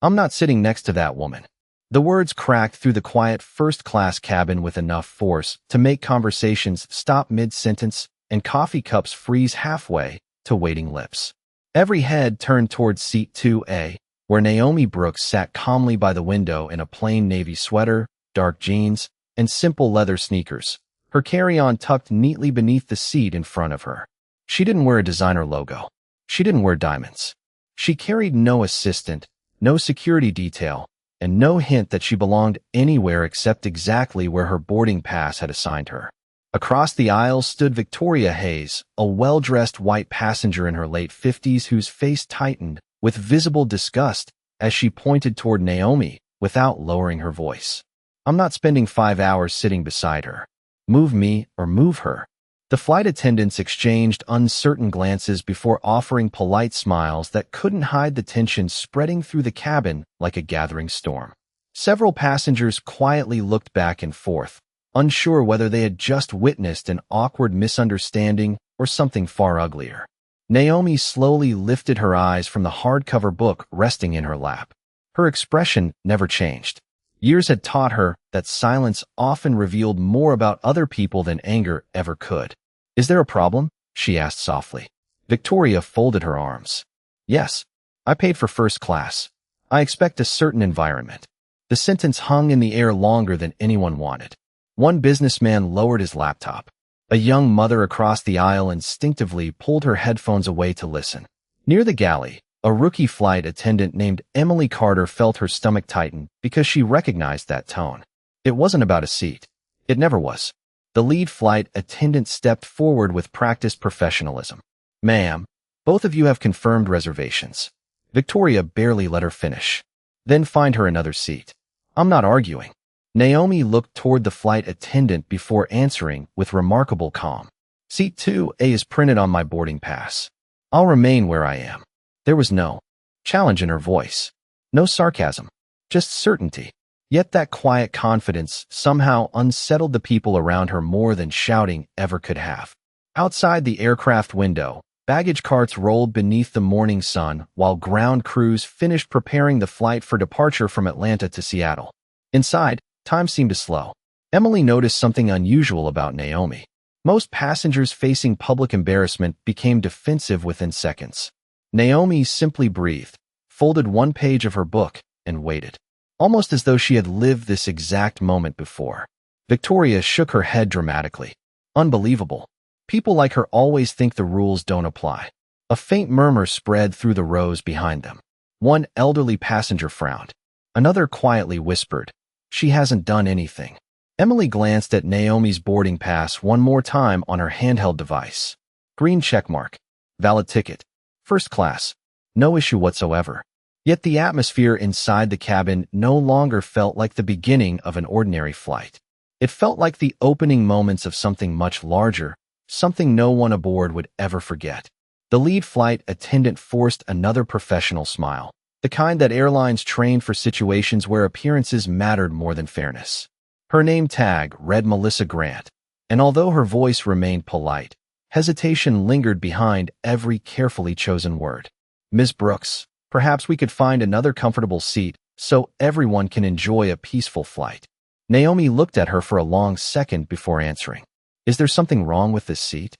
I'm not sitting next to that woman. The words cracked through the quiet first-class cabin with enough force to make conversations stop mid-sentence and coffee cups freeze halfway to waiting lips. Every head turned towards seat 2A, where Naomi Brooks sat calmly by the window in a plain navy sweater, dark jeans, and simple leather sneakers, her carry-on tucked neatly beneath the seat in front of her. She didn't wear a designer logo. She didn't wear diamonds. She carried no assistant, no security detail, and no hint that she belonged anywhere except exactly where her boarding pass had assigned her. Across the aisle stood Victoria Hayes, a well-dressed white passenger in her late 50s whose face tightened with visible disgust as she pointed toward Naomi without lowering her voice. I'm not spending 5 hours sitting beside her. Move me or move her. The flight attendants exchanged uncertain glances before offering polite smiles that couldn't hide the tension spreading through the cabin like a gathering storm. Several passengers quietly looked back and forth, unsure whether they had just witnessed an awkward misunderstanding or something far uglier. Naomi slowly lifted her eyes from the hardcover book resting in her lap. Her expression never changed. Years had taught her that silence often revealed more about other people than anger ever could. Is there a problem? She asked softly. Victoria folded her arms. Yes, I paid for first class. I expect a certain environment. The sentence hung in the air longer than anyone wanted. One businessman lowered his laptop. A young mother across the aisle instinctively pulled her headphones away to listen. Near the galley, a rookie flight attendant named Emily Carter felt her stomach tighten because she recognized that tone. It wasn't about a seat. It never was. The lead flight attendant stepped forward with practiced professionalism. Ma'am, both of you have confirmed reservations. Victoria barely let her finish. Then find her another seat. I'm not arguing. Naomi looked toward the flight attendant before answering with remarkable calm. Seat 2A is printed on my boarding pass. I'll remain where I am. There was no challenge in her voice. No sarcasm. Just certainty. Yet that quiet confidence somehow unsettled the people around her more than shouting ever could have. Outside the aircraft window, baggage carts rolled beneath the morning sun while ground crews finished preparing the flight for departure from Atlanta to Seattle. Inside, time seemed to slow. Emily noticed something unusual about Naomi. Most passengers facing public embarrassment became defensive within seconds. Naomi simply breathed, folded one page of her book, and waited. Almost as though she had lived this exact moment before. Victoria shook her head dramatically. Unbelievable. People like her always think the rules don't apply. A faint murmur spread through the rows behind them. One elderly passenger frowned. Another quietly whispered, "She hasn't done anything." Emily glanced at Naomi's boarding pass one more time on her handheld device. Green checkmark. Valid ticket. First class. No issue whatsoever. Yet the atmosphere inside the cabin no longer felt like the beginning of an ordinary flight. It felt like the opening moments of something much larger, something no one aboard would ever forget. The lead flight attendant forced another professional smile, the kind that airlines train for situations where appearances mattered more than fairness. Her name tag read Melissa Grant, and although her voice remained polite, hesitation lingered behind every carefully chosen word. Ms. Brooks, perhaps we could find another comfortable seat so everyone can enjoy a peaceful flight. Naomi looked at her for a long second before answering. Is there something wrong with this seat?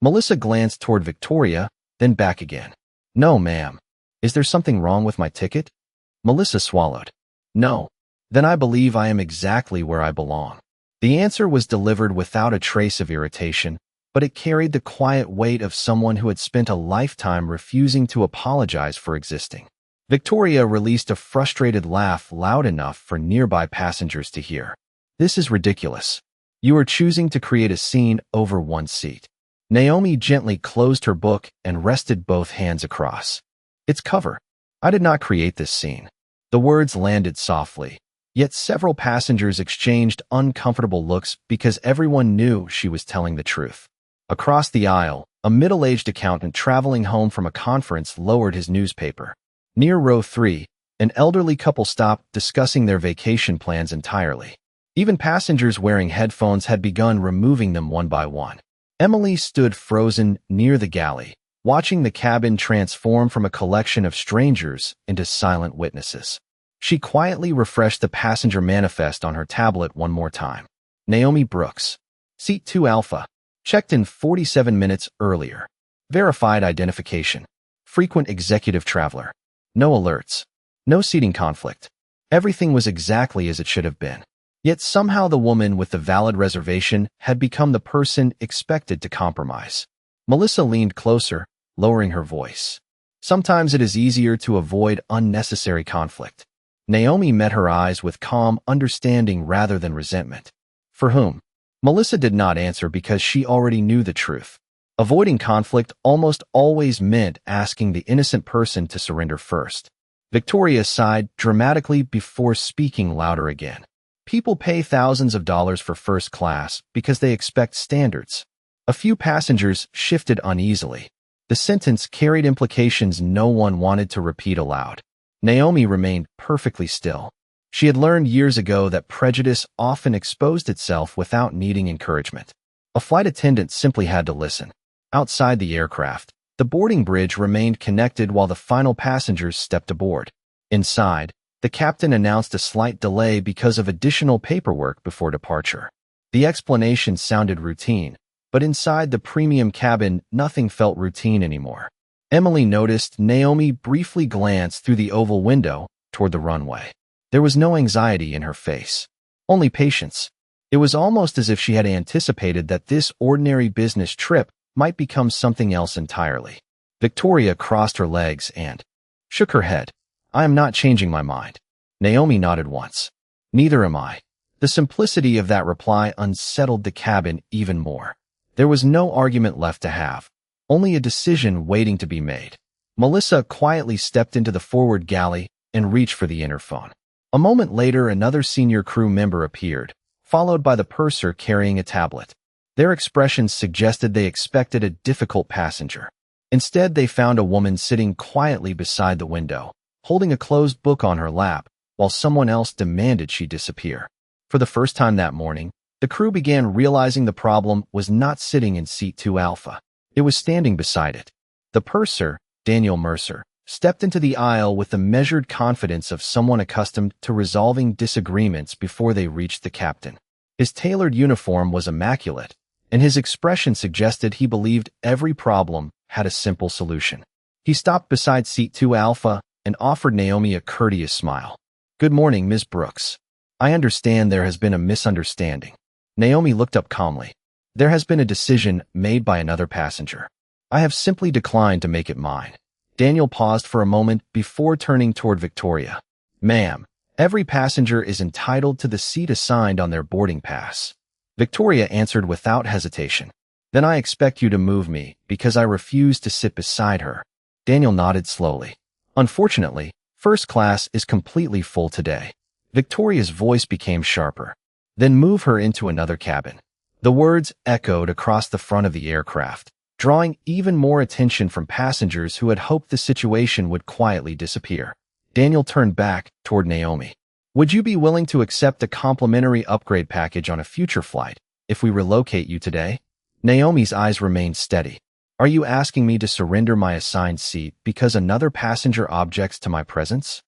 Melissa glanced toward Victoria, then back again. No, ma'am. Is there something wrong with my ticket? Melissa swallowed. No. Then I believe I am exactly where I belong. The answer was delivered without a trace of irritation, but it carried the quiet weight of someone who had spent a lifetime refusing to apologize for existing. Victoria released a frustrated laugh loud enough for nearby passengers to hear. This is ridiculous. You are choosing to create a scene over one seat. Naomi gently closed her book and rested both hands across. It's cover. I did not create this scene. The words landed softly, yet several passengers exchanged uncomfortable looks because everyone knew she was telling the truth. Across the aisle, a middle-aged accountant traveling home from a conference lowered his newspaper. Near row 3, an elderly couple stopped discussing their vacation plans entirely. Even passengers wearing headphones had begun removing them one by one. Emily stood frozen near the galley, watching the cabin transform from a collection of strangers into silent witnesses. She quietly refreshed the passenger manifest on her tablet one more time. Naomi Brooks. Seat 2 Alpha. Checked in 47 minutes earlier. Verified identification. Frequent executive traveler. No alerts. No seating conflict. Everything was exactly as it should have been. Yet somehow the woman with the valid reservation had become the person expected to compromise. Melissa leaned closer, lowering her voice. Sometimes it is easier to avoid unnecessary conflict. Naomi met her eyes with calm understanding rather than resentment. For whom? Melissa did not answer because she already knew the truth. Avoiding conflict almost always meant asking the innocent person to surrender first. Victoria sighed dramatically before speaking louder again. People pay thousands of dollars for first class because they expect standards. A few passengers shifted uneasily. The sentence carried implications no one wanted to repeat aloud. Naomi remained perfectly still. She had learned years ago that prejudice often exposed itself without needing encouragement. A flight attendant simply had to listen. Outside the aircraft, the boarding bridge remained connected while the final passengers stepped aboard. Inside, the captain announced a slight delay because of additional paperwork before departure. The explanation sounded routine, but inside the premium cabin, nothing felt routine anymore. Emily noticed Naomi briefly glance through the oval window toward the runway. There was no anxiety in her face, only patience. It was almost as if she had anticipated that this ordinary business trip might become something else entirely. Victoria crossed her legs and shook her head. I am not changing my mind. Naomi nodded once. Neither am I. The simplicity of that reply unsettled the cabin even more. There was no argument left to have, only a decision waiting to be made. Melissa quietly stepped into the forward galley and reached for the interphone. A moment later, another senior crew member appeared, followed by the purser carrying a tablet. Their expressions suggested they expected a difficult passenger. Instead, they found a woman sitting quietly beside the window, holding a closed book on her lap, while someone else demanded she disappear. For the first time that morning, the crew began realizing the problem was not sitting in seat 2 Alpha. It was standing beside it. The purser, Daniel Mercer, stepped into the aisle with the measured confidence of someone accustomed to resolving disagreements before they reached the captain. His tailored uniform was immaculate, and his expression suggested he believed every problem had a simple solution. He stopped beside seat 2 Alpha and offered Naomi a courteous smile. Good morning, Ms. Brooks. I understand there has been a misunderstanding. Naomi looked up calmly. There has been a decision made by another passenger. I have simply declined to make it mine. Daniel paused for a moment before turning toward Victoria. Ma'am, every passenger is entitled to the seat assigned on their boarding pass. Victoria answered without hesitation. Then I expect you to move me because I refuse to sit beside her. Daniel nodded slowly. Unfortunately, first class is completely full today. Victoria's voice became sharper. Then move her into another cabin. The words echoed across the front of the aircraft, drawing even more attention from passengers who had hoped the situation would quietly disappear. Daniel turned back toward Naomi. Would you be willing to accept a complimentary upgrade package on a future flight if we relocate you today? Naomi's eyes remained steady. Are you asking me to surrender my assigned seat because another passenger objects to my presence?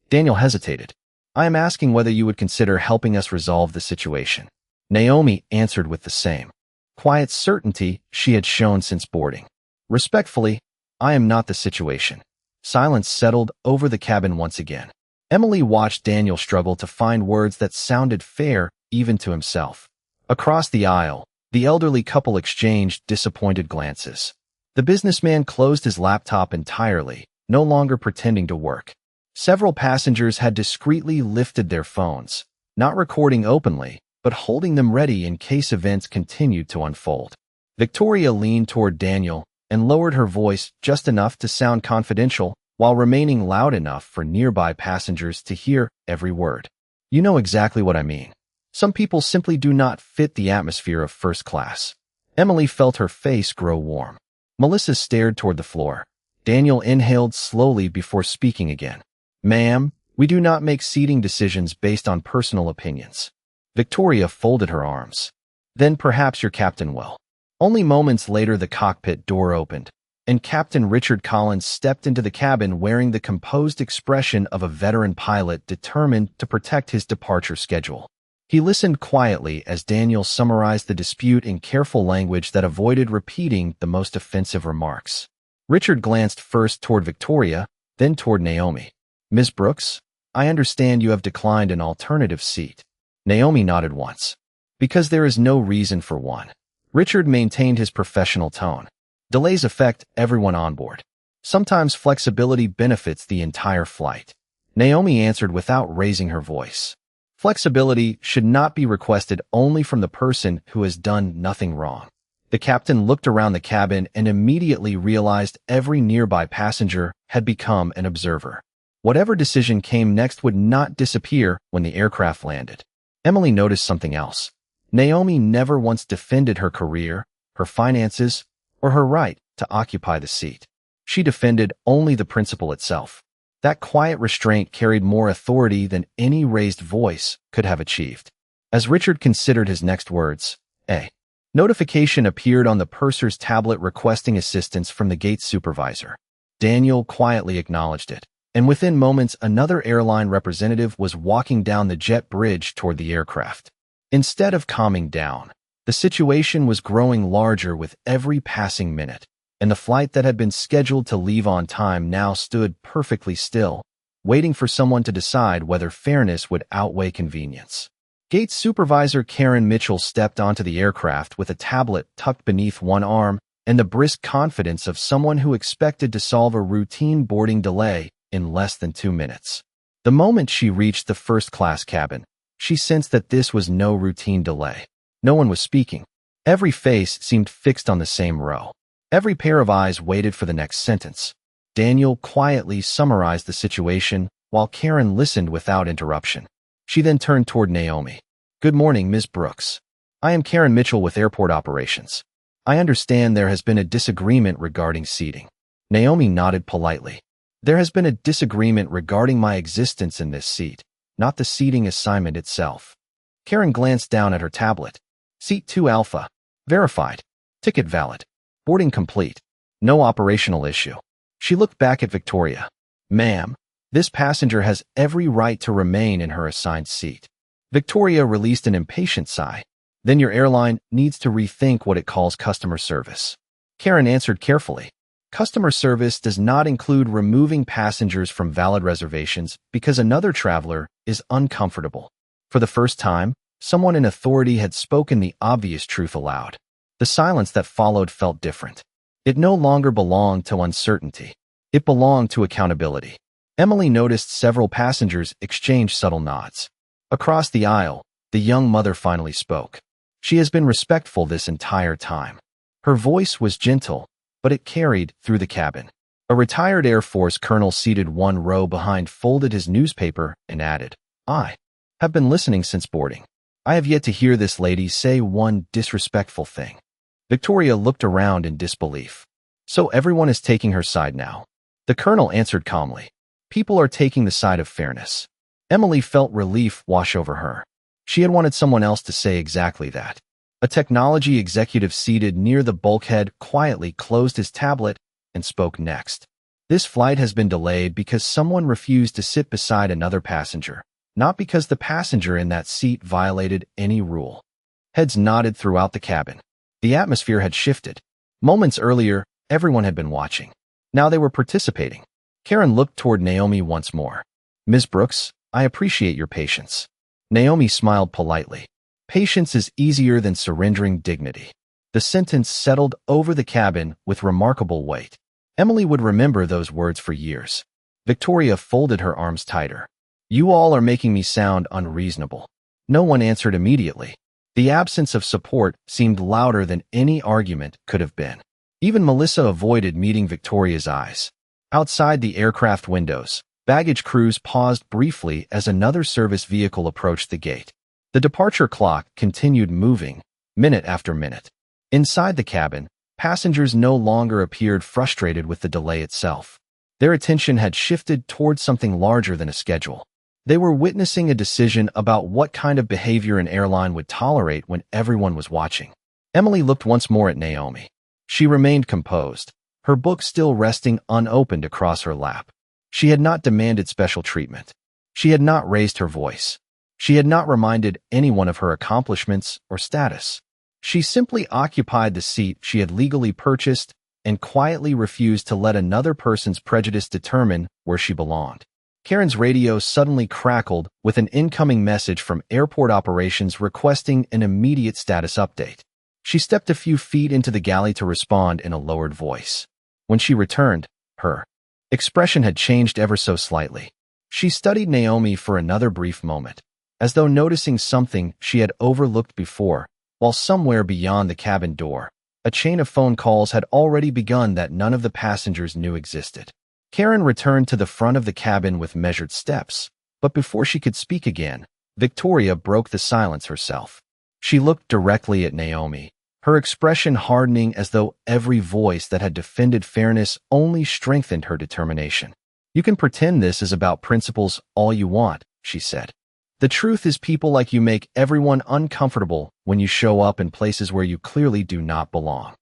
Daniel hesitated. I am asking whether you would consider helping us resolve the situation. Naomi answered with the same quiet certainty she had shown since boarding. Respectfully, I am not the situation. Silence settled over the cabin once again. Emily watched Daniel struggle to find words that sounded fair even to himself. Across the aisle, the elderly couple exchanged disappointed glances. The businessman closed his laptop entirely, no longer pretending to work. Several passengers had discreetly lifted their phones, not recording openly, but holding them ready in case events continued to unfold. Victoria leaned toward Daniel and lowered her voice just enough to sound confidential while remaining loud enough for nearby passengers to hear every word. You know exactly what I mean. Some people simply do not fit the atmosphere of first class. Emily felt her face grow warm. Melissa stared toward the floor. Daniel inhaled slowly before speaking again. Ma'am, we do not make seating decisions based on personal opinions. Victoria folded her arms. Then perhaps your captain will. Only moments later the cockpit door opened. and Captain Richard Collins stepped into the cabin wearing the composed expression of a veteran pilot determined to protect his departure schedule. He listened quietly as Daniel summarized the dispute in careful language that avoided repeating the most offensive remarks. Richard glanced first toward Victoria, then toward Naomi. "Ms. Brooks, I understand you have declined an alternative seat." Naomi nodded once. "Because there is no reason for one." Richard maintained his professional tone. "Delays affect everyone on board. Sometimes flexibility benefits the entire flight." Naomi answered without raising her voice. "Flexibility should not be requested only from the person who has done nothing wrong." The captain looked around the cabin and immediately realized every nearby passenger had become an observer. Whatever decision came next would not disappear when the aircraft landed. Emily noticed something else. Naomi never once defended her career, her finances, or her right to occupy the seat. She defended only the principle itself. That quiet restraint carried more authority than any raised voice could have achieved. As Richard considered his next words, a notification appeared on the purser's tablet requesting assistance from the gate supervisor. Daniel quietly acknowledged it, and within moments another airline representative was walking down the jet bridge toward the aircraft. Instead of calming down, the situation was growing larger with every passing minute, and the flight that had been scheduled to leave on time now stood perfectly still, waiting for someone to decide whether fairness would outweigh convenience. Gate Supervisor Karen Mitchell stepped onto the aircraft with a tablet tucked beneath one arm and the brisk confidence of someone who expected to solve a routine boarding delay in less than 2 minutes. The moment she reached the first-class cabin, she sensed that this was no routine delay. No one was speaking. Every face seemed fixed on the same row. Every pair of eyes waited for the next sentence. Daniel quietly summarized the situation while Karen listened without interruption. She then turned toward Naomi. "Good morning, Ms. Brooks. I am Karen Mitchell with Airport Operations. I understand there has been a disagreement regarding seating." Naomi nodded politely. "There has been a disagreement regarding my existence in this seat, not the seating assignment itself." Karen glanced down at her tablet. "Seat 2 Alpha. Verified. Ticket valid. Boarding complete. No operational issue." She looked back at Victoria. "Ma'am, this passenger has every right to remain in her assigned seat." Victoria released an impatient sigh. "Then your airline needs to rethink what it calls customer service." Karen answered carefully. "Customer service does not include removing passengers from valid reservations because another traveler is uncomfortable." For the first time, someone in authority had spoken the obvious truth aloud. The silence that followed felt different. It no longer belonged to uncertainty. It belonged to accountability. Emily noticed several passengers exchange subtle nods. Across the aisle, the young mother finally spoke. She has been respectful this entire time. Her voice was gentle, but it carried through the cabin. A retired Air Force colonel seated one row behind folded his newspaper and added, "I have been listening since boarding. I have yet to hear this lady say one disrespectful thing." Victoria looked around in disbelief. "So everyone is taking her side now?" The colonel answered calmly. "People are taking the side of fairness." Emily felt relief wash over her. She had wanted someone else to say exactly that. A technology executive seated near the bulkhead quietly closed his tablet and spoke next. "This flight has been delayed because someone refused to sit beside another passenger, not because the passenger in that seat violated any rule." Heads nodded throughout the cabin. The atmosphere had shifted. Moments earlier, everyone had been watching. Now they were participating. Karen looked toward Naomi once more. "Ms. Brooks, I appreciate your patience." Naomi smiled politely. "Patience is easier than surrendering dignity." The sentence settled over the cabin with remarkable weight. Emily would remember those words for years. Victoria folded her arms tighter. "You all are making me sound unreasonable." No one answered immediately. The absence of support seemed louder than any argument could have been. Even Melissa avoided meeting Victoria's eyes. Outside the aircraft windows, baggage crews paused briefly as another service vehicle approached the gate. The departure clock continued moving, minute after minute. Inside the cabin, passengers no longer appeared frustrated with the delay itself. Their attention had shifted towards something larger than a schedule. They were witnessing a decision about what kind of behavior an airline would tolerate when everyone was watching. Emily looked once more at Naomi. She remained composed, her book still resting unopened across her lap. She had not demanded special treatment. She had not raised her voice. She had not reminded anyone of her accomplishments or status. She simply occupied the seat she had legally purchased and quietly refused to let another person's prejudice determine where she belonged. Karen's radio suddenly crackled with an incoming message from airport operations requesting an immediate status update. She stepped a few feet into the galley to respond in a lowered voice. When she returned, her expression had changed ever so slightly. She studied Naomi for another brief moment, as though noticing something she had overlooked before, while somewhere beyond the cabin door, a chain of phone calls had already begun that none of the passengers knew existed. Karen returned to the front of the cabin with measured steps, but before she could speak again, Victoria broke the silence herself. She looked directly at Naomi, her expression hardening as though every voice that had defended fairness only strengthened her determination. "You can pretend this is about principles all you want," she said. "The truth is people like you make everyone uncomfortable when you show up in places where you clearly do not belong."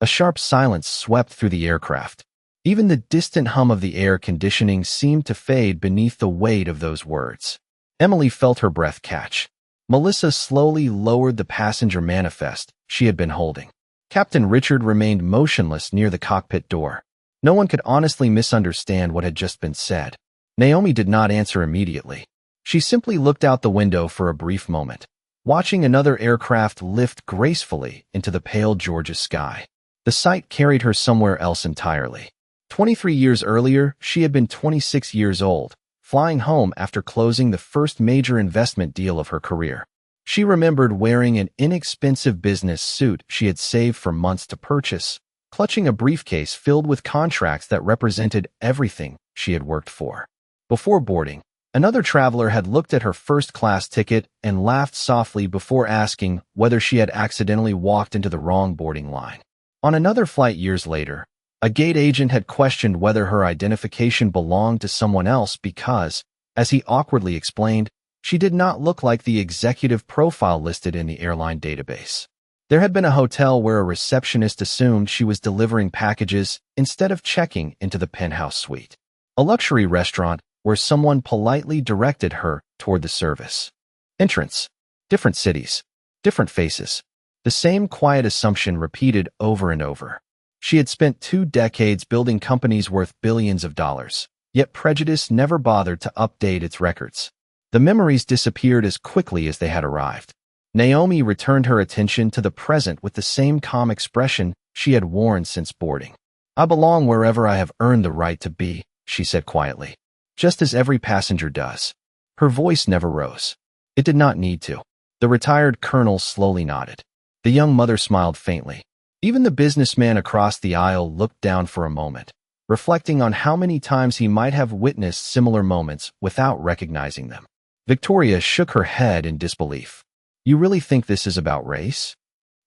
A sharp silence swept through the aircraft. Even the distant hum of the air conditioning seemed to fade beneath the weight of those words. Emily felt her breath catch. Melissa slowly lowered the passenger manifest she had been holding. Captain Richard remained motionless near the cockpit door. No one could honestly misunderstand what had just been said. Naomi did not answer immediately. She simply looked out the window for a brief moment, watching another aircraft lift gracefully into the pale Georgia sky. The sight carried her somewhere else entirely. 23 years earlier, she had been 26 years old, flying home after closing the first major investment deal of her career. She remembered wearing an inexpensive business suit she had saved for months to purchase, clutching a briefcase filled with contracts that represented everything she had worked for. Before boarding, another traveler had looked at her first-class ticket and laughed softly before asking whether she had accidentally walked into the wrong boarding line. On another flight years later, a gate agent had questioned whether her identification belonged to someone else because, as he awkwardly explained, she did not look like the executive profile listed in the airline database. There had been a hotel where a receptionist assumed she was delivering packages instead of checking into the penthouse suite. A luxury restaurant where someone politely directed her toward the service entrance. Different cities, different faces. The same quiet assumption repeated over and over. She had spent 2 decades building companies worth billions of dollars, yet prejudice never bothered to update its records. The memories disappeared as quickly as they had arrived. Naomi returned her attention to the present with the same calm expression she had worn since boarding. "I belong wherever I have earned the right to be," she said quietly, "just as every passenger does." Her voice never rose. It did not need to. The retired colonel slowly nodded. The young mother smiled faintly. Even the businessman across the aisle looked down for a moment, reflecting on how many times he might have witnessed similar moments without recognizing them. Victoria shook her head in disbelief. "You really think this is about race?"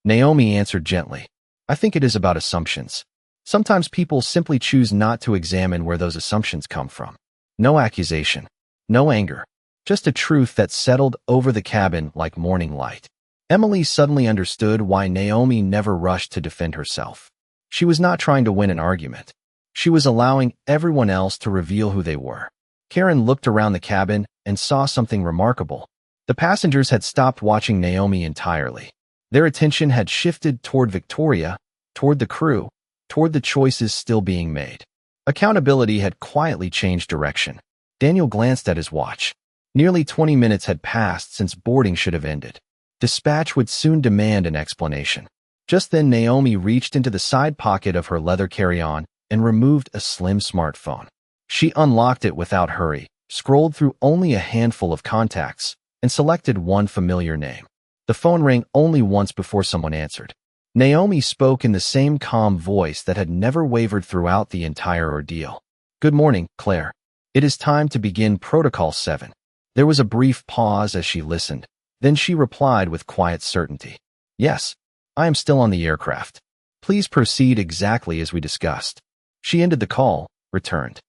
Naomi answered gently. "I think it is about assumptions. Sometimes people simply choose not to examine where those assumptions come from. No accusation, no anger, just a truth that settled over the cabin like morning light." Emily suddenly understood why Naomi never rushed to defend herself. She was not trying to win an argument. She was allowing everyone else to reveal who they were. Karen looked around the cabin and saw something remarkable. The passengers had stopped watching Naomi entirely. Their attention had shifted toward Victoria, toward the crew, toward the choices still being made. Accountability had quietly changed direction. Daniel glanced at his watch. Nearly 20 minutes had passed since boarding should have ended. Dispatch would soon demand an explanation. Just then Naomi reached into the side pocket of her leather carry-on and removed a slim smartphone. She unlocked it without hurry, scrolled through only a handful of contacts, and selected one familiar name. The phone rang only once before someone answered. Naomi spoke in the same calm voice that had never wavered throughout the entire ordeal. "Good morning, Claire. It is time to begin Protocol 7. There was a brief pause as she listened. Then she replied with quiet certainty. "Yes, I am still on the aircraft. Please proceed exactly as we discussed." She ended the call, returned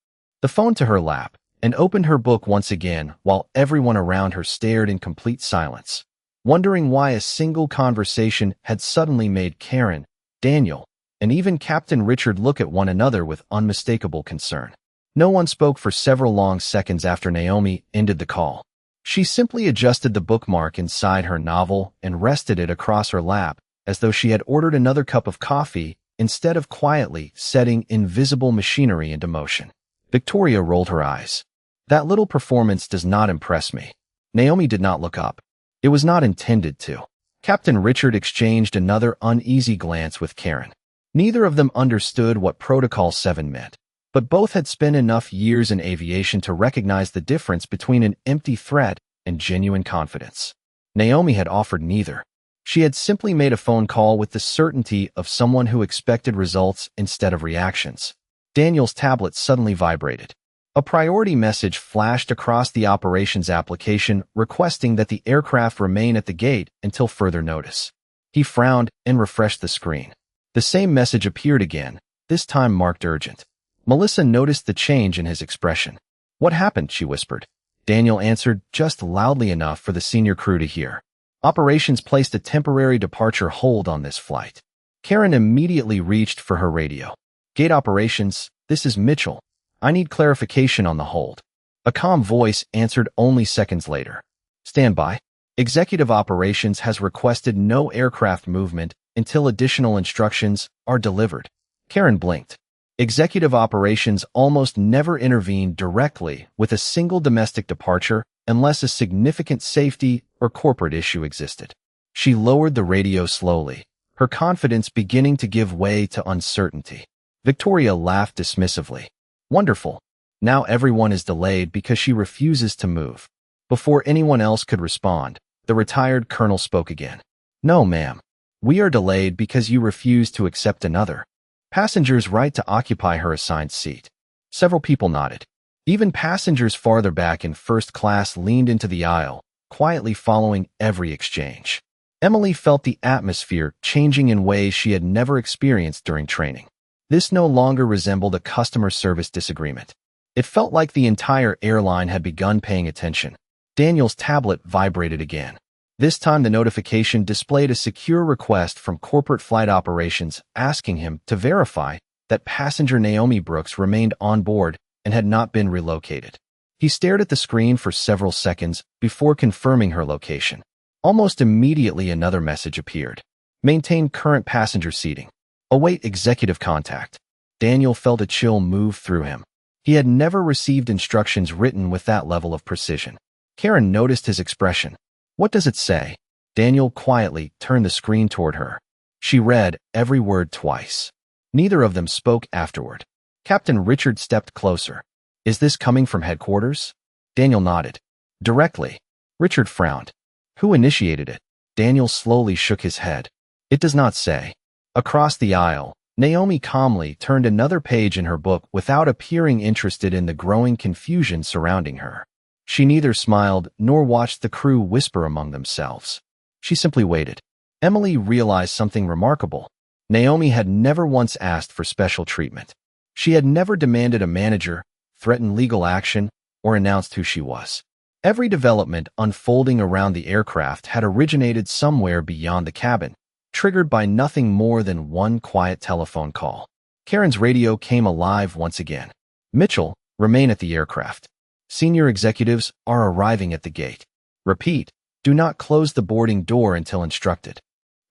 the phone to her lap, and opened her book once again while everyone around her stared in complete silence, wondering why a single conversation had suddenly made Karen, Daniel, and even Captain Richard look at one another with unmistakable concern. No one spoke for several long seconds after Naomi ended the call. She simply adjusted the bookmark inside her novel and rested it across her lap, as though she had ordered another cup of coffee instead of quietly setting invisible machinery into motion. Victoria rolled her eyes. That little performance does not impress me. Naomi did not look up. It was not intended to. Captain Richard exchanged another uneasy glance with Karen. Neither of them understood what Protocol 7 meant, but both had spent enough years in aviation to recognize the difference between an empty threat and genuine confidence. Naomi had offered neither. She had simply made a phone call with the certainty of someone who expected results instead of reactions. Daniel's tablet suddenly vibrated. A priority message flashed across the operations application requesting that the aircraft remain at the gate until further notice. He frowned and refreshed the screen. The same message appeared again, this time marked urgent. Melissa noticed the change in his expression. "What happened?" she whispered. Daniel answered just loudly enough for the senior crew to hear. "Operations placed a temporary departure hold on this flight." Karen immediately reached for her radio. "Gate operations, this is Mitchell. I need clarification on the hold." A calm voice answered only seconds later. "Stand by. Executive Operations has requested no aircraft movement until additional instructions are delivered." Karen blinked. Executive Operations almost never intervened directly with a single domestic departure unless a significant safety or corporate issue existed. She lowered the radio slowly, her confidence beginning to give way to uncertainty. Victoria laughed dismissively. "Wonderful. Now everyone is delayed because she refuses to move." Before anyone else could respond, the retired colonel spoke again. "No, ma'am. We are delayed because you refuse to accept another passenger's right to occupy her assigned seat." Several people nodded. Even passengers farther back in first class leaned into the aisle, quietly following every exchange. Emily felt the atmosphere changing in ways she had never experienced during training. This no longer resembled a customer service disagreement. It felt like the entire airline had begun paying attention. Daniel's tablet vibrated again. This time the notification displayed a secure request from corporate flight operations asking him to verify that passenger Naomi Brooks remained on board and had not been relocated. He stared at the screen for several seconds before confirming her location. Almost immediately another message appeared. "Maintain current passenger seating. Await executive contact." Daniel felt a chill move through him. He had never received instructions written with that level of precision. Karen noticed his expression. "What does it say?" Daniel quietly turned the screen toward her. She read every word twice. Neither of them spoke afterward. Captain Richard stepped closer. "Is this coming from headquarters?" Daniel nodded. "Directly." Richard frowned. "Who initiated it?" Daniel slowly shook his head. "It does not say." Across the aisle, Naomi calmly turned another page in her book without appearing interested in the growing confusion surrounding her. She neither smiled nor watched the crew whisper among themselves. She simply waited. Emily realized something remarkable. Naomi had never once asked for special treatment. She had never demanded a manager, threatened legal action, or announced who she was. Every development unfolding around the aircraft had originated somewhere beyond the cabin, triggered by nothing more than one quiet telephone call. Karen's radio came alive once again. "Mitchell, remain at the aircraft. Senior executives are arriving at the gate. Repeat, do not close the boarding door until instructed."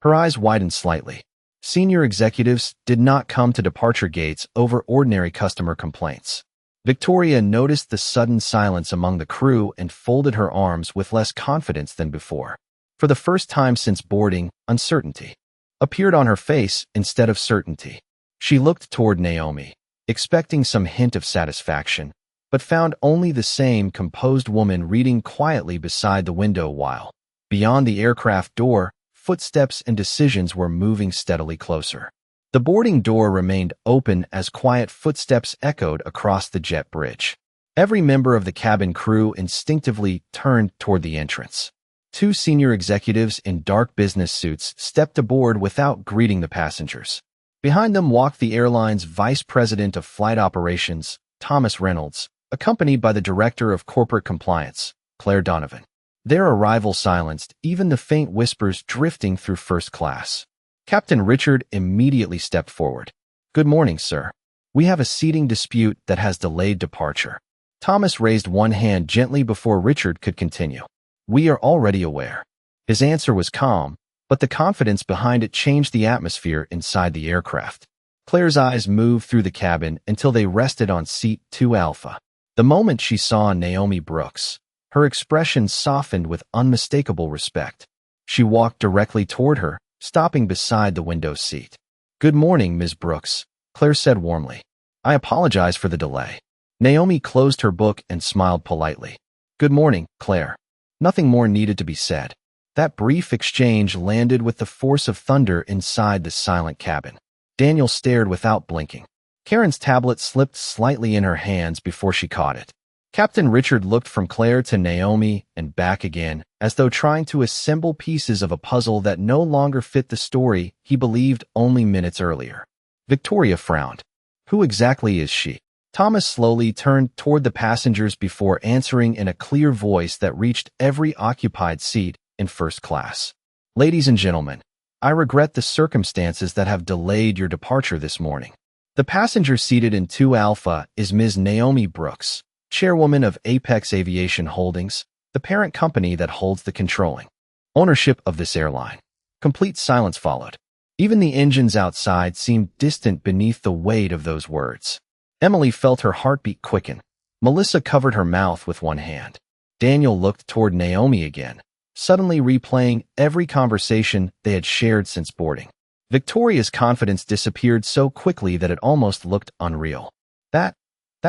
Her eyes widened slightly. Senior executives did not come to departure gates over ordinary customer complaints. Victoria noticed the sudden silence among the crew and folded her arms with less confidence than before. For the first time since boarding, uncertainty appeared on her face instead of certainty. She looked toward Naomi, expecting some hint of satisfaction, but found only the same composed woman reading quietly beside the window while, beyond the aircraft door, footsteps and decisions were moving steadily closer. The boarding door remained open as quiet footsteps echoed across the jet bridge. Every member of the cabin crew instinctively turned toward the entrance. Two senior executives in dark business suits stepped aboard without greeting the passengers. Behind them walked the airline's Vice President of Flight Operations, Thomas Reynolds, accompanied by the Director of Corporate Compliance, Claire Donovan. Their arrival silenced even the faint whispers drifting through first class. Captain Richard immediately stepped forward. "Good morning, sir. We have a seating dispute that has delayed departure." Thomas raised one hand gently before Richard could continue. "We are already aware." His answer was calm, but the confidence behind it changed the atmosphere inside the aircraft. Claire's eyes moved through the cabin until they rested on seat 2 Alpha. The moment she saw Naomi Brooks, her expression softened with unmistakable respect. She walked directly toward her, stopping beside the window seat. "Good morning, Ms. Brooks," Claire said warmly. "I apologize for the delay." Naomi closed her book and smiled politely. "Good morning, Claire." Nothing more needed to be said. That brief exchange landed with the force of thunder inside the silent cabin. Daniel stared without blinking. Karen's tablet slipped slightly in her hands before she caught it. Captain Richard looked from Claire to Naomi and back again, as though trying to assemble pieces of a puzzle that no longer fit the story he believed only minutes earlier. Victoria frowned. "Who exactly is she?" Thomas slowly turned toward the passengers before answering in a clear voice that reached every occupied seat in first class. "Ladies and gentlemen, I regret the circumstances that have delayed your departure this morning. The passenger seated in 2 Alpha is Ms. Naomi Brooks, chairwoman of Apex Aviation Holdings, the parent company that holds the controlling ownership of this airline." Complete silence followed. Even the engines outside seemed distant beneath the weight of those words. Emily felt her heartbeat quicken. Melissa covered her mouth with one hand. Daniel looked toward Naomi again, suddenly replaying every conversation they had shared since boarding. Victoria's confidence disappeared so quickly that it almost looked unreal. That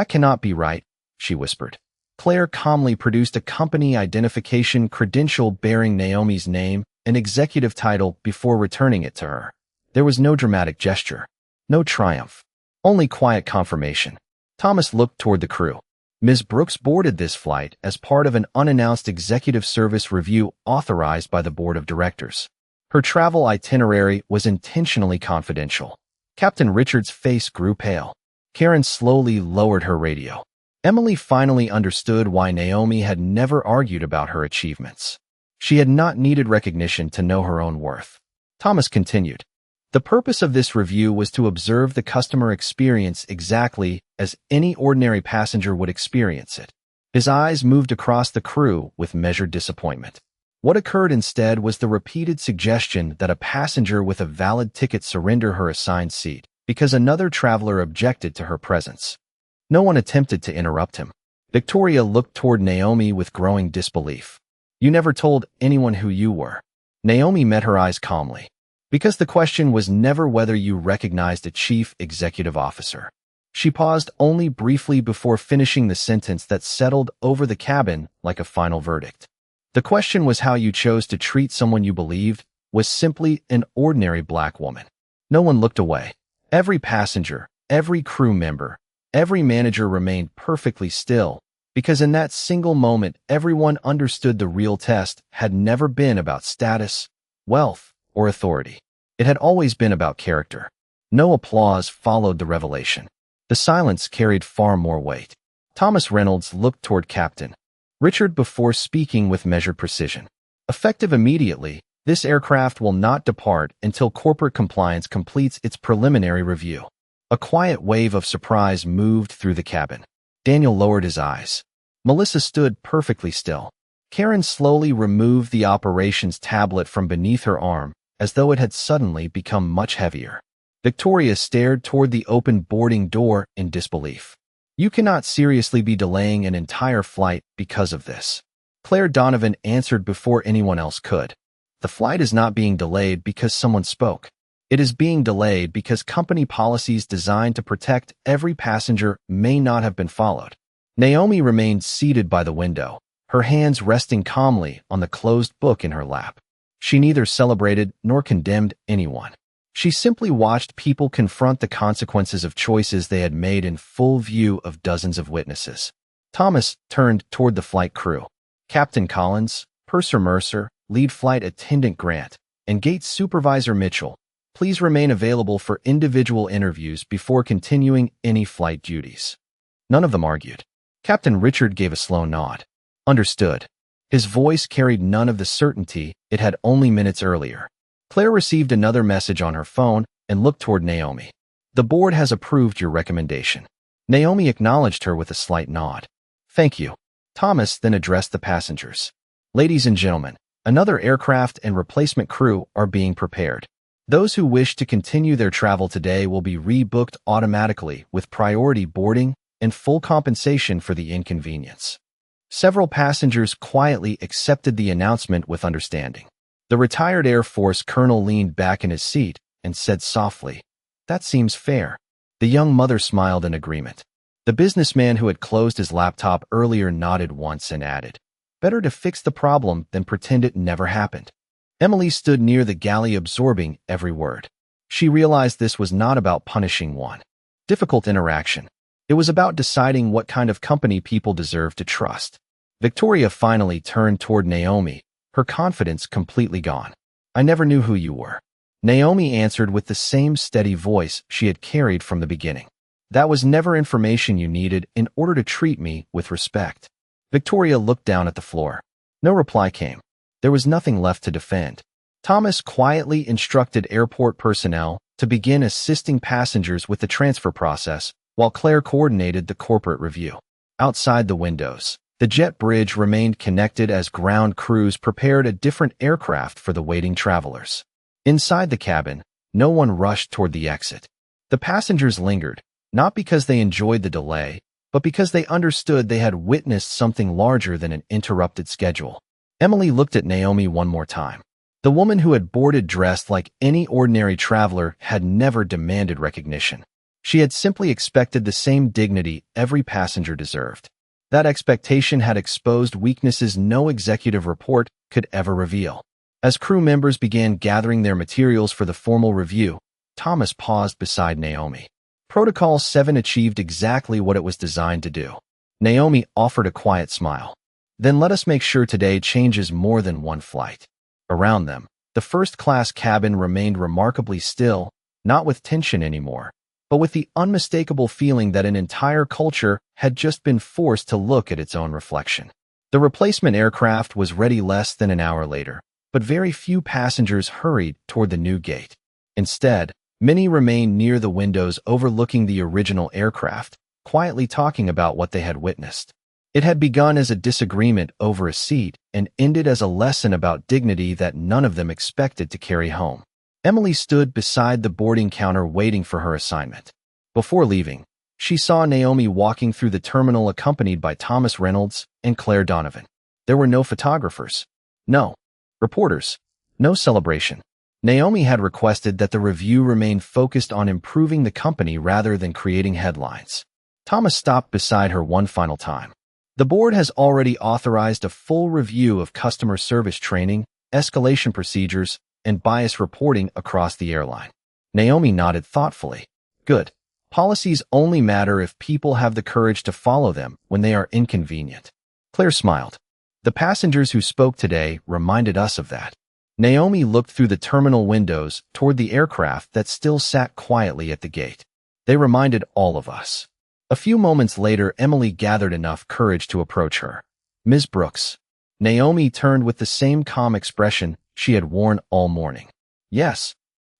cannot be right," she whispered. Claire calmly produced a company identification credential bearing Naomi's name and executive title before returning it to her. There was no dramatic gesture, no triumph, only quiet confirmation. Thomas looked toward the crew. Ms. Brooks boarded this flight as part of an unannounced executive service review authorized by the board of directors. Her travel itinerary was intentionally confidential. Captain Richard's face grew pale. Karen slowly lowered her radio. Emily finally understood why Naomi had never argued about her achievements. She had not needed recognition to know her own worth. Thomas continued. "The purpose of this review was to observe the customer experience exactly as any ordinary passenger would experience it." His eyes moved across the crew with measured disappointment. What occurred instead was the repeated suggestion that a passenger with a valid ticket surrender her assigned seat because another traveler objected to her presence. No one attempted to interrupt him. Victoria looked toward Naomi with growing disbelief. "You never told anyone who you were." Naomi met her eyes calmly. "Because the question was never whether you recognized a chief executive officer." She paused only briefly before finishing the sentence that settled over the cabin like a final verdict. "The question was how you chose to treat someone you believed was simply an ordinary black woman." No one looked away. Every passenger, every crew member, every manager remained perfectly still, because in that single moment everyone understood the real test had never been about status, wealth, or authority. It had always been about character. No applause followed the revelation. The silence carried far more weight. Thomas Reynolds looked toward Captain Richard before speaking with measured precision. "Effective immediately, this aircraft will not depart until corporate compliance completes its preliminary review." A quiet wave of surprise moved through the cabin. Daniel lowered his eyes. Melissa stood perfectly still. Karen slowly removed the operations tablet from beneath her arm, as though it had suddenly become much heavier. Victoria stared toward the open boarding door in disbelief. "You cannot seriously be delaying an entire flight because of this." Claire Donovan answered before anyone else could. "The flight is not being delayed because someone spoke. It is being delayed because company policies designed to protect every passenger may not have been followed." Naomi remained seated by the window, her hands resting calmly on the closed book in her lap. She neither celebrated nor condemned anyone. She simply watched people confront the consequences of choices they had made in full view of dozens of witnesses. Thomas turned toward the flight crew. Captain Collins, Purser Mercer, Lead Flight Attendant Grant, and Gate Supervisor Mitchell, please remain available for individual interviews before continuing any flight duties. None of them argued. Captain Richard gave a slow nod. Understood. His voice carried none of the certainty it had only minutes earlier. Claire received another message on her phone and looked toward Naomi. The board has approved your recommendation. Naomi acknowledged her with a slight nod. Thank you. Thomas then addressed the passengers. Ladies and gentlemen, another aircraft and replacement crew are being prepared. Those who wish to continue their travel today will be rebooked automatically with priority boarding and full compensation for the inconvenience. Several passengers quietly accepted the announcement with understanding. The retired Air Force colonel leaned back in his seat and said softly, "That seems fair." The young mother smiled in agreement. The businessman who had closed his laptop earlier nodded once and added, "Better to fix the problem than pretend it never happened." Emily stood near the galley absorbing every word. She realized this was not about punishing one difficult interaction. It was about deciding what kind of company people deserve to trust. Victoria finally turned toward Naomi, her confidence completely gone. "I never knew who you were." Naomi answered with the same steady voice she had carried from the beginning. "That was never information you needed in order to treat me with respect." Victoria looked down at the floor. No reply came. There was nothing left to defend. Thomas quietly instructed airport personnel to begin assisting passengers with the transfer process, while Claire coordinated the corporate review. Outside the windows, the jet bridge remained connected as ground crews prepared a different aircraft for the waiting travelers. Inside the cabin, no one rushed toward the exit. The passengers lingered, not because they enjoyed the delay, but because they understood they had witnessed something larger than an interrupted schedule. Emily looked at Naomi one more time. The woman who had boarded dressed like any ordinary traveler had never demanded recognition. She had simply expected the same dignity every passenger deserved. That expectation had exposed weaknesses no executive report could ever reveal. As crew members began gathering their materials for the formal review, Thomas paused beside Naomi. Protocol 7 achieved exactly what it was designed to do. Naomi offered a quiet smile. "Then let us make sure today changes more than one flight." Around them, the first-class cabin remained remarkably still, not with tension anymore, but with the unmistakable feeling that an entire culture had just been forced to look at its own reflection. The replacement aircraft was ready less than an hour later, but very few passengers hurried toward the new gate. Instead, many remained near the windows overlooking the original aircraft, quietly talking about what they had witnessed. It had begun as a disagreement over a seat and ended as a lesson about dignity that none of them expected to carry home. Emily stood beside the boarding counter waiting for her assignment. Before leaving, she saw Naomi walking through the terminal accompanied by Thomas Reynolds and Claire Donovan. There were no photographers. No reporters. No celebration. Naomi had requested that the review remain focused on improving the company rather than creating headlines. Thomas stopped beside her one final time. "The board has already authorized a full review of customer service training, escalation procedures, and bias reporting across the airline." Naomi nodded thoughtfully. "Good. Policies only matter if people have the courage to follow them when they are inconvenient." Claire smiled. "The passengers who spoke today reminded us of that." Naomi looked through the terminal windows toward the aircraft that still sat quietly at the gate. "They reminded all of us." A few moments later, Emily gathered enough courage to approach her. "Ms. Brooks." Naomi turned with the same calm expression she had worn all morning. "Yes."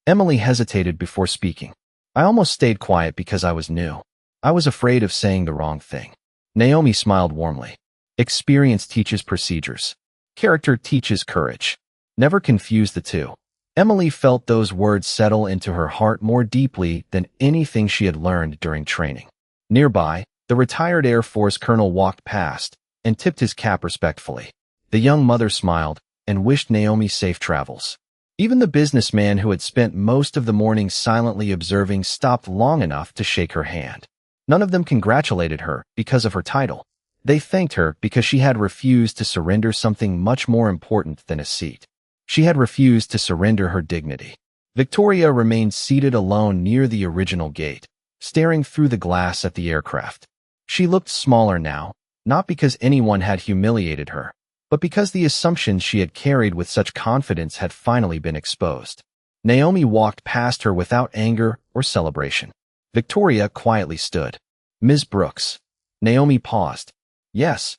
Emily hesitated before speaking. "I almost stayed quiet because I was new. I was afraid of saying the wrong thing." Naomi smiled warmly. "Experience teaches procedures. Character teaches courage. Never confuse the two." Emily felt those words settle into her heart more deeply than anything she had learned during training. Nearby, the retired Air Force colonel walked past and tipped his cap respectfully. The young mother smiled and wished Naomi safe travels. Even the businessman who had spent most of the morning silently observing stopped long enough to shake her hand. None of them congratulated her because of her title. They thanked her because she had refused to surrender something much more important than a seat. She had refused to surrender her dignity. Victoria remained seated alone near the original gate, staring through the glass at the aircraft. She looked smaller now, not because anyone had humiliated her, but because the assumptions she had carried with such confidence had finally been exposed. Naomi walked past her without anger or celebration. Victoria quietly stood. "Ms. Brooks." Naomi paused. "Yes."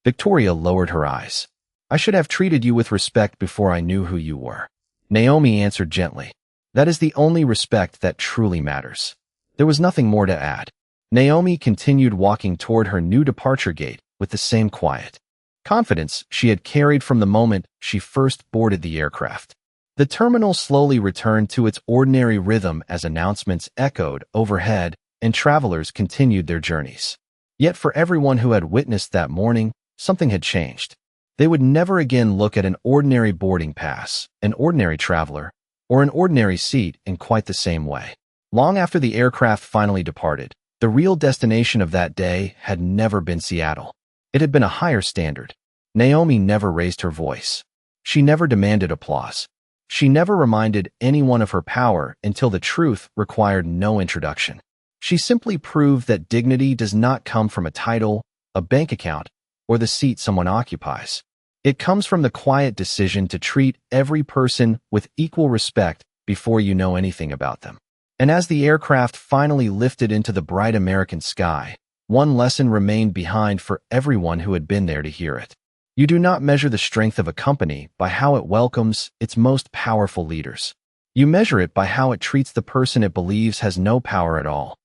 Victoria lowered her eyes. "I should have treated you with respect before I knew who you were." Naomi answered gently. That is the only respect that truly matters. There was nothing more to add. Naomi continued walking toward her new departure gate with the same quiet confidence she had carried from the moment she first boarded the aircraft. The terminal slowly returned to its ordinary rhythm as announcements echoed overhead and travelers continued their journeys. Yet for everyone who had witnessed that morning, something had changed. They would never again look at an ordinary boarding pass, an ordinary traveler, or an ordinary seat in quite the same way. Long after the aircraft finally departed, the real destination of that day had never been Seattle. It had been a higher standard. Naomi never raised her voice. She never demanded applause. She never reminded anyone of her power until the truth required no introduction. She simply proved that dignity does not come from a title, a bank account, or the seat someone occupies. It comes from the quiet decision to treat every person with equal respect before you know anything about them. And as the aircraft finally lifted into the bright American sky, one lesson remained behind for everyone who had been there to hear it. You do not measure the strength of a company by how it welcomes its most powerful leaders. You measure it by how it treats the person it believes has no power at all.